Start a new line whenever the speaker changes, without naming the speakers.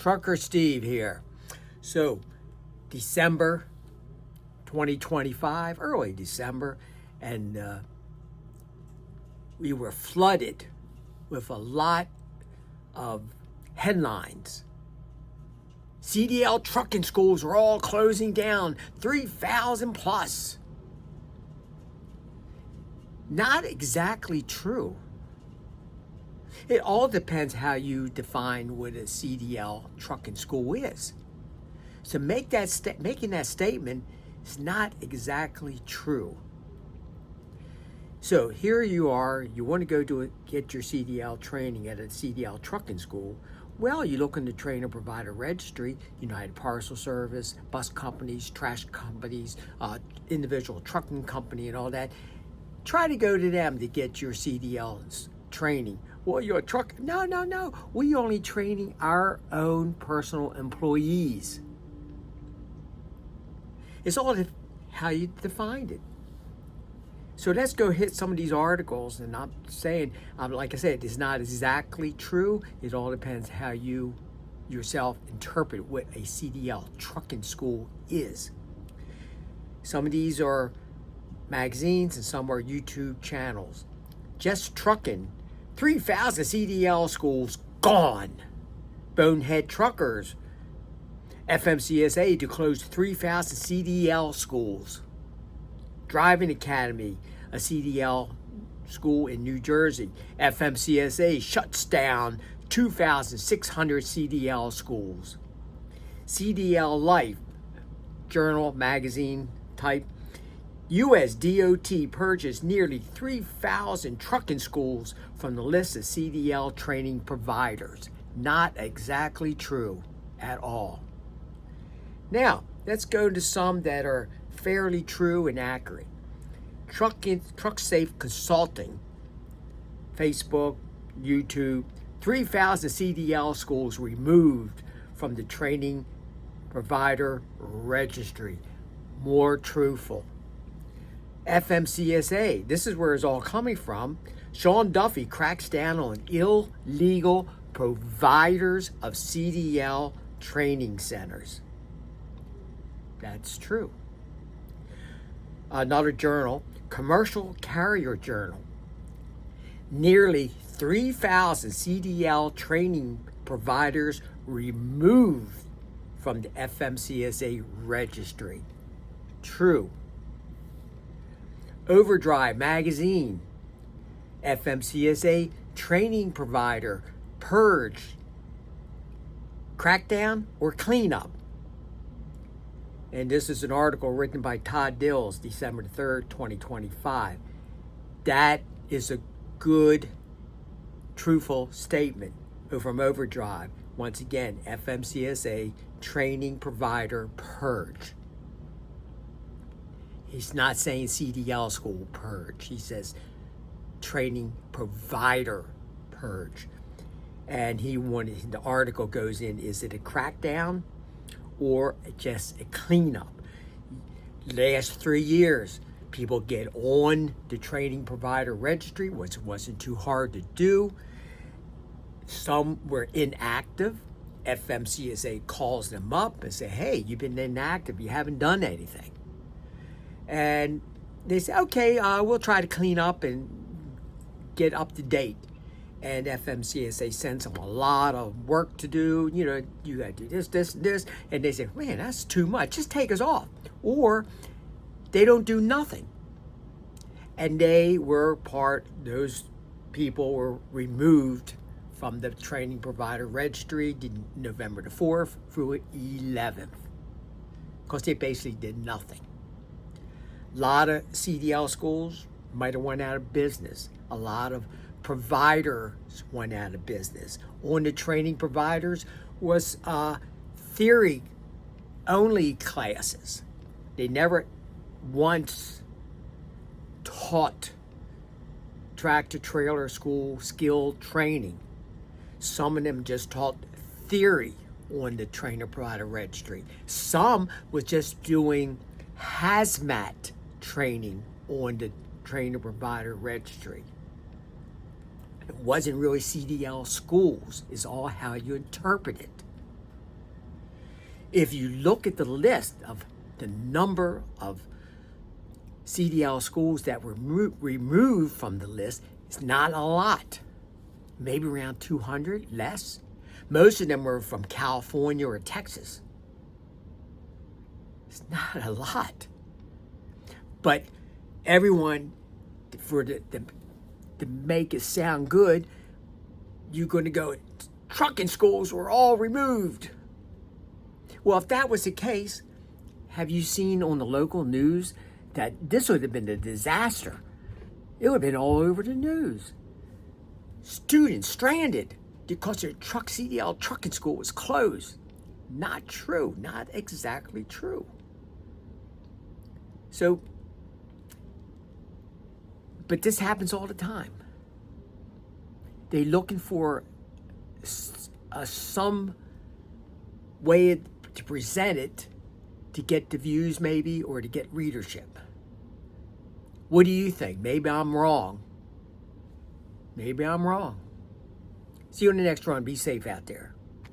Trucker Steve here. So, December 2025, early December, and we were flooded with a lot of headlines. CDL trucking schools are all closing down, 3,000 plus. Not exactly true. It all depends how you define what a CDL trucking school is. So making that statement is not exactly true. So here you are, you want to go get your CDL training at a CDL trucking school. Well, you look in the trainer provider registry, United Parcel Service, bus companies, trash companies, individual trucking company and all that. Try to go to them to get your CDL training. Well, you're a truck. No. We only training our own personal employees. It's all how you defined it. So let's go hit some of these articles, and I'm saying, like I said, it's not exactly true. It all depends how you yourself interpret what a CDL trucking school is. Some of these are magazines and some are YouTube channels. Just Trucking, 3,000 CDL schools gone. Bonehead Truckers, FMCSA to close 3,000 CDL schools. Driving Academy, a CDL school in New Jersey. FMCSA shuts down 2,600 CDL schools. CDL Life, journal, magazine type. U.S. DOT purchased nearly 3,000 trucking schools from the list of CDL training providers. Not exactly true at all. Now, let's go to some that are fairly true and accurate. Truck Safe Consulting, Facebook, YouTube, 3,000 CDL schools removed from the training provider registry. More truthful. FMCSA, this is where it's all coming from. Sean Duffy cracks down on illegal providers of CDL training centers. That's true. Another journal, Commercial Carrier Journal. Nearly 3,000 CDL training providers removed from the FMCSA registry. True. Overdrive Magazine, FMCSA training provider purge, crackdown or cleanup. And this is an article written by Todd Dills, December 3rd, 2025. That is a good, truthful statement from Overdrive. Once again, FMCSA training provider purge. He's not saying CDL school purge. He says training provider purge. And the article goes in, is it a crackdown or just a cleanup? Last 3 years, people get on the training provider registry, which wasn't too hard to do. Some were inactive. FMCSA calls them up and say, hey, you've been inactive. You haven't done anything. And they say, okay, we'll try to clean up and get up to date. And FMCSA sends them a lot of work to do. You know, you got to do this. And they say, man, that's too much. Just take us off. Or they don't do nothing. And those people were removed from the training provider registry November the 4th through 11th. Because they basically did nothing. A lot of CDL schools might have went out of business. A lot of providers went out of business. On the training providers was theory only classes. They never once taught tractor trailer school skill training. Some of them just taught theory on the trainer provider registry. Some was just doing Hazmat training on the trainer provider registry. It wasn't really CDL schools, is all how you interpret it. If you look at the list of the number of CDL schools that were removed from the list, it's not a lot. Maybe around 200, less. Most of them were from California or Texas. It's not a lot. But everyone, to make it sound good, you're going to go, trucking schools were all removed. Well, if that was the case, have you seen on the local news that this would have been a disaster? It would have been all over the news. Students stranded because their CDL trucking school was closed. Not true. Not exactly true. So, but this happens all the time. They're looking for some way to present it to get the views maybe, or to get readership. What do you think? Maybe I'm wrong. Maybe I'm wrong. See you on the next run. Be safe out there.